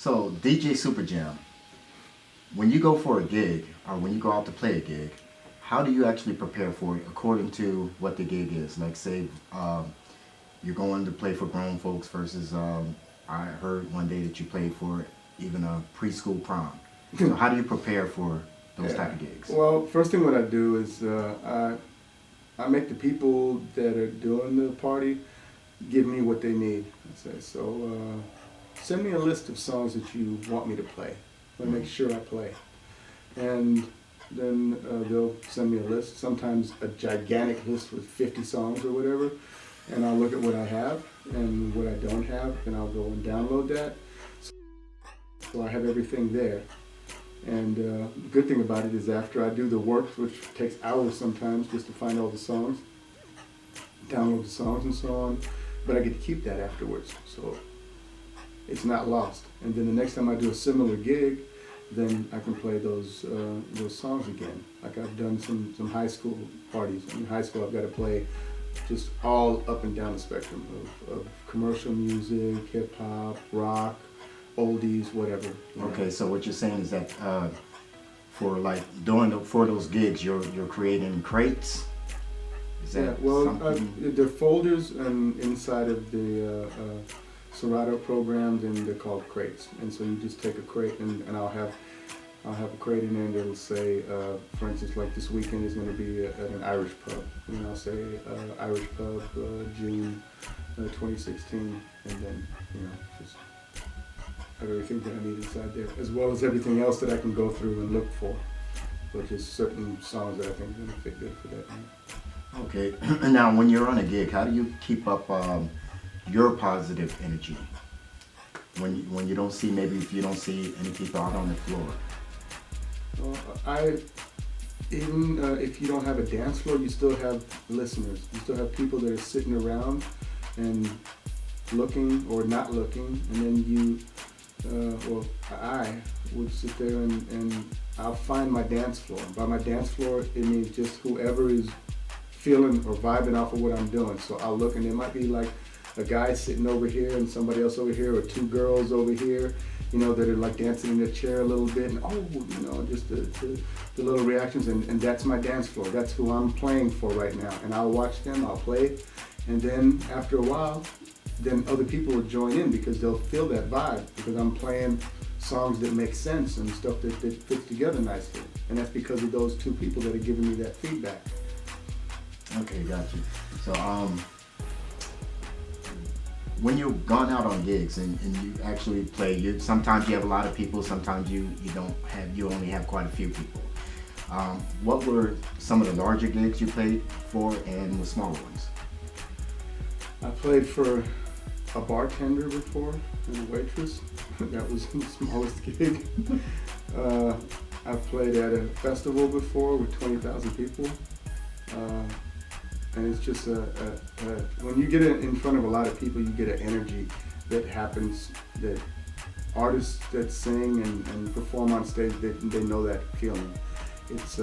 So DJ Superjam, when you go for a gig or when you go out to play a gig, how do you actually prepare for it according to what the gig is? Like say you're going to play for grown folks versus I heard one day that you played for even a preschool prom. So how do you prepare for those type of gigs? Well, first thing what I do is I make the people that are doing the party give me what they need. I say, so send me a list of songs that you want me to play. I make sure I play. And then they'll send me a list, sometimes a gigantic list with 50 songs or whatever, and I'll look at what I have and what I don't have, and I'll go and download that. So I have everything there. And the good thing about it is after I do the work, which takes hours sometimes just to find all the songs, download the songs and so on, but I get to keep that afterwards, so it's not lost. And then the next time I do a similar gig, then I can play those songs again. Like I've done some high school parties. In high school I've got to play just all up and down the spectrum of commercial music, hip hop, rock, oldies, whatever. Okay, so what you're saying is that for like for those gigs, you're creating crates. Is that they're folders and inside of the Serato programs, and they're called crates. And so you just take a crate, and I'll have a crate in there, and it'll say, for instance, like this weekend is going to be at an Irish pub, and I'll say Irish pub, June 2016, and then just have everything that I need inside there, as well as everything else that I can go through and look for, which is certain songs that I think are going to fit good for that night. Okay, now when you're on a gig, how do you keep up your positive energy when you don't see, maybe if you don't see any people out on the floor? Well, even if you don't have a dance floor, you still have listeners. You still have people that are sitting around and looking or not looking, and then I would sit there and I'll find my dance floor. By my dance floor, it means just whoever is feeling or vibing off of what I'm doing. So I'll look, and it might be like a guy sitting over here and somebody else over here, or two girls over here, that are like dancing in their chair a little bit, and just the little reactions, and that's my dance floor. That's who I'm playing for right now, and I'll watch them, I'll play, and then after a while, then other people will join in because they'll feel that vibe, because I'm playing songs that make sense and stuff that fits together nicely, and that's because of those two people that are giving me that feedback. Okay, got you. So when you've gone out on gigs and you actually play, sometimes you have a lot of people, sometimes you only have quite a few people. What were some of the larger gigs you played for and the smaller ones? I played for a bartender before and a waitress. That was the smallest gig. I've played at a festival before with 20,000 people. And it's just when you get in front of a lot of people, you get an energy that happens, that artists that sing and perform on stage, they know that feeling. It's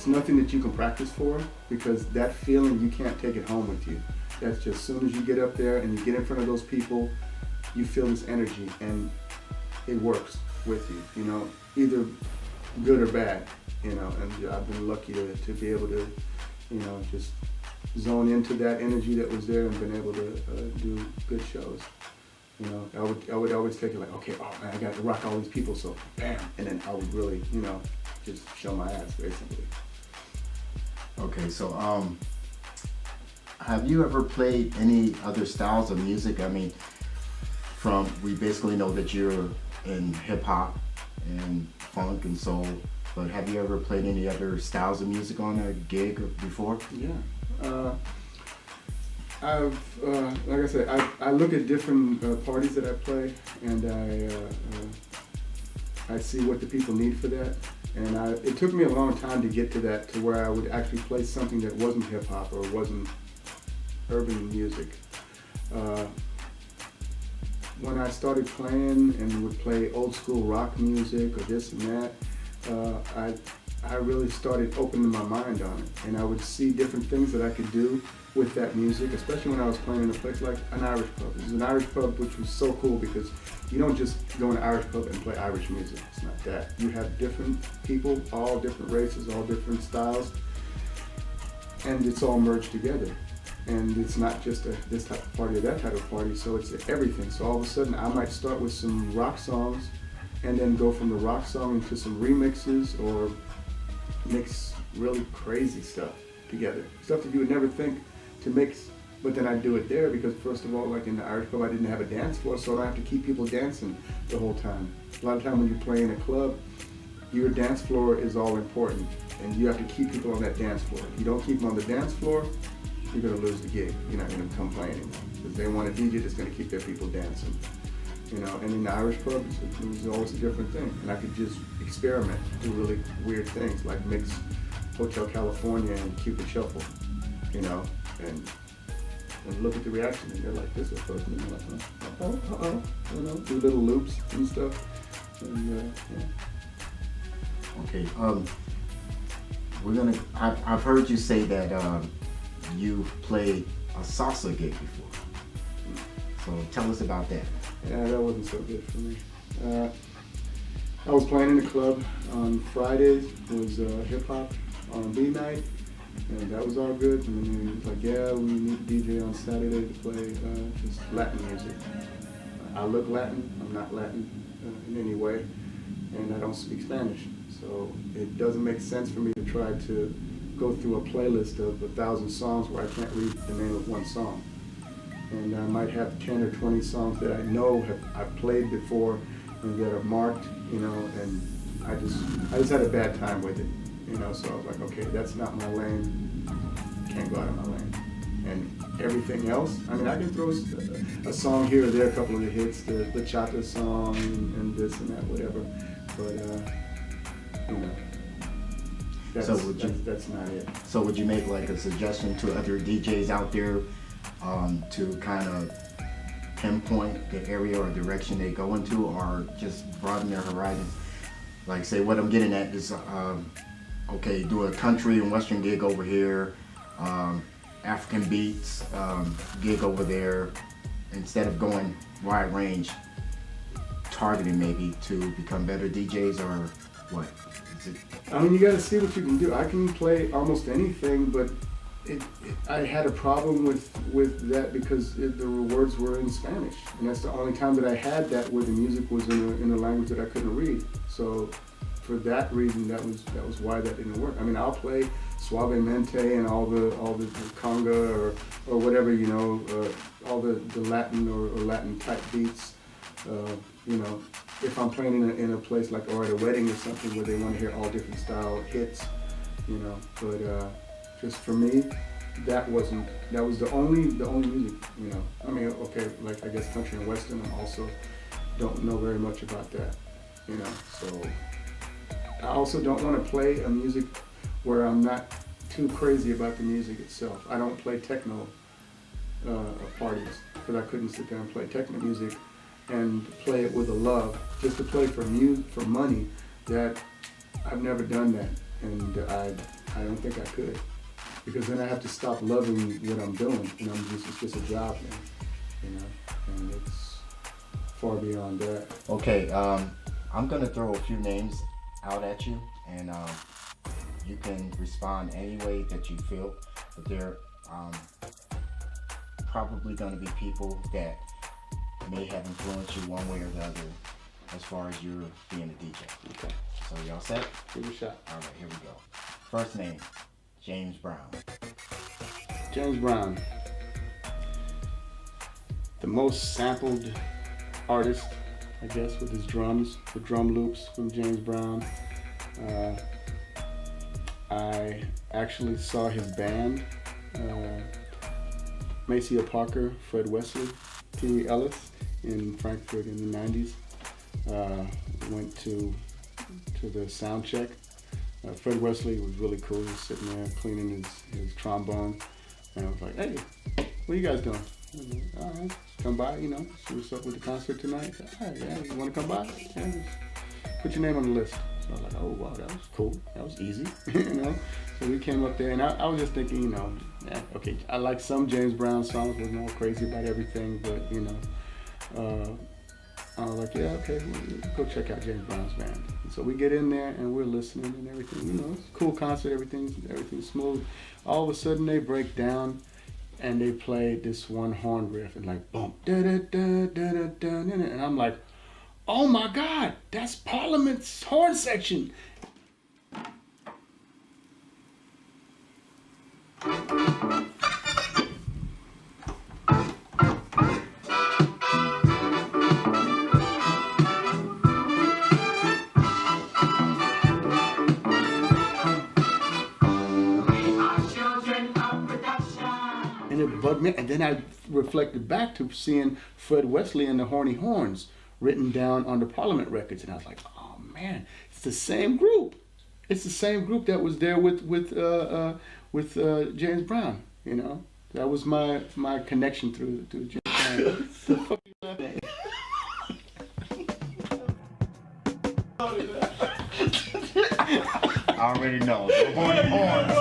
nothing that you can practice for, because that feeling, you can't take it home with you. That's just, as soon as you get up there and you get in front of those people, you feel this energy, and it works with you, either good or bad, and I've been lucky to be able to just zone into that energy that was there and been able to do good shows. I would always take it like, okay, oh man, I got to rock all these people, so bam, and then I would really, just show my ass, basically. Okay, so have you ever played any other styles of music? I mean, we basically know that you're in hip hop and funk and soul, but have you ever played any other styles of music on a gig before? Yeah. Like I said, I look at different parties that I play, and I see what the people need for that. And it took me a long time to get to that, to where I would actually play something that wasn't hip hop or wasn't urban music. When I started playing and would play old school rock music or this and that, I really started opening my mind on it, and I would see different things that I could do with that music, especially when I was playing in a place like an Irish pub. It was an Irish pub, which was so cool because you don't just go in an Irish pub and play Irish music. It's not that. You have different people, all different races, all different styles, and it's all merged together. And it's not just this type of party or that type of party, so it's everything. So all of a sudden, I might start with some rock songs and then go from the rock song into some remixes or mix really crazy stuff together. Stuff that you would never think to mix, but then I do it there because first of all, like in the Irish pub, I didn't have a dance floor, so I don't have to keep people dancing the whole time. A lot of time when you play in a club, your dance floor is all important, and you have to keep people on that dance floor. If you don't keep them on the dance floor, you're gonna lose the gig. You're not gonna come play anymore because they want a DJ that's gonna keep their people dancing. You know, and in the Irish pub, it was always a different thing, and I could just experiment, do really weird things like mix Hotel California and Cupid Shuffle, you know, and look at the reaction, and they're like, "This is first," and you're like, you know, do little loops and stuff, and yeah. Okay. I've heard you say that you've played a salsa gig before. So tell us about that. Yeah, that wasn't so good for me. I was playing in the club on Fridays. It was hip hop R&B night, and that was all good. And then it was like, yeah, we need a DJ on Saturday to play just Latin music. I look Latin. I'm not Latin in any way, and I don't speak Spanish. So it doesn't make sense for me to try to go through a playlist of 1,000 songs where I can't read the name of one song. And I might have 10 or 20 songs that I know I've played before and that are marked, you know, and I just had a bad time with it, you know, so I was like, okay, that's not my lane, can't go out of my lane. And everything else, I mean, I can throw a song here or there, a couple of the hits, the bachata song and this and that, whatever, but, you know, that's not it. So would you make like a suggestion to other DJs out there to kind of pinpoint the area or direction they go into, or just broaden their horizons? Like, say, what I'm getting at is, okay, do a country and western gig over here, African beats gig over there, instead of going wide range, targeting maybe to become better DJs, or what? I mean, you got to see what you can do. I can play almost anything, but I had a problem with that because the words were in Spanish, and that's the only time that I had that where the music was in a language that I couldn't read. So for that reason, that was why that didn't work. I mean, I'll play Suavemente and all the conga or whatever, you know, all the Latin or Latin type beats, you know. If I'm playing in a place like, or at a wedding or something where they want to hear all different style hits, you know, but just for me, that was the only music, you know. I mean, okay, like I guess country and western, I also don't know very much about that, you know, so I also don't want to play a music where I'm not too crazy about the music itself. I don't play techno parties because I couldn't sit there and play techno music and play it with a love just to play for money. That I've never done that, and I don't think I could, because then I have to stop loving what I'm doing, and it's just a job now, you know, and it's far beyond that. Okay, I'm gonna throw a few names out at you, and you can respond any way that you feel, but they're probably gonna be people that may have influenced you one way or the other as far as you being a DJ. Okay. So y'all set? Give it a shot. All right, here we go. First name, James Brown. James Brown. The most sampled artist, I guess, with his drums, the drum loops from James Brown. I actually saw his band, Maceo Parker, Fred Westley, Pee Wee Ellis in Frankfurt in the 90s. Went to the sound check. Fred Westley was really cool. He was sitting there cleaning his trombone, and I was like, "Hey, what are you guys doing?" I was like, "All right, come by, you know, see what's up with the concert tonight." He said, "All right, yeah, you want to come by? Yeah, just put your name on the list." So I was like, oh wow, that was cool. That was easy, you know. So we came up there, and I was just thinking, you know, okay, I like some James Brown songs. Was more crazy about everything, but you know, I was like, yeah, okay, we'll go check out James Brown's band. And so we get in there and we're listening and everything. You know, it's a cool concert. Everything's smooth. All of a sudden they break down. And they played this one horn riff and like boom, da da da da da da, and I'm like, oh my God, that's Parliament's horn section. And it bugged me, and then I reflected back to seeing Fred Westley and the Horny Horns written down on the Parliament records, and I was like, oh man, it's the same group. It's the same group that was there with James Brown. You know, that was my connection through James Brown. The fuck you laughing at? I already know. The Horny Horns.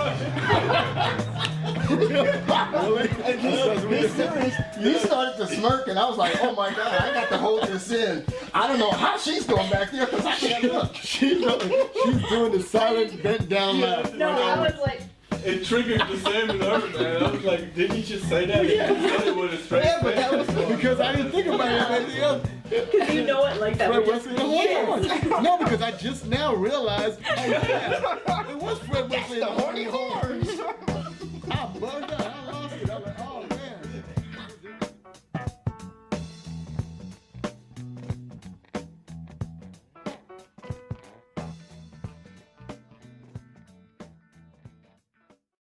Really? Serious? You started to smirk, and I was like, "Oh my God, I got to hold this in." I don't know how she's going back there because I can't look. She's doing the silent bent down laugh. No, I was like. It triggered the same in her, man. I was like, did he just say that? Yeah. He said it with a straight Yeah, but that was because I didn't think about anything else. Because you know it like that. Fred Wesley and the Horny Horns. No, because I just now realized, oh yeah, it was Fred Wesley and the Horny Horns. I bugged